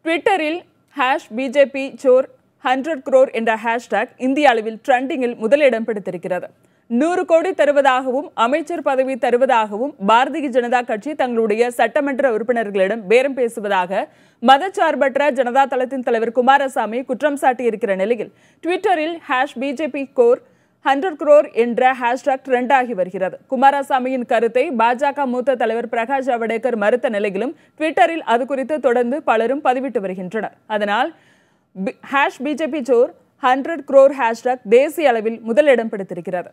ட்விட்டரில் #BJP chore 100 crore என்ற hashtag இந்திய அளவில் ட்ரெண்டிங்கில் முதலிடம் பிடித்திருக்கிறது. 100 கோடி தருவதாகவும் அமைச்சர் பதவி தருவதாகவும் பாரதிய ஜனதா கட்சி தங்களுடைய சட்டமன்ற உறுப்பினர்களிடம் பேரம் பேசுவதாக மதச்சார்பற்ற ஜனதா தளத்தின் தலைவர் குமாரசாமி குற்றம் சாட்டியிருக்கிற நிலையில் ட்விட்டரில் #BJP chore 100 crore என்ற ஹேஷ்டாக் ட்ரெண்ட் ஆகி வருகிறது. குமாரசாமியின் கருத்தை பாஜக மூத்த தலைவர் பிரகாஷ் ஜவடேகர் மறுத்த நிலையிலும் ட்விட்டரில் அது குறித்து தொடர்ந்து பலரும் பதிவிட்டு வருகின்றனர். அதனால் #BJP chore 100 crore ஹேஷ்டாக் தேசிய அளவில் முதலிடம் பிடித்திருக்கிறது.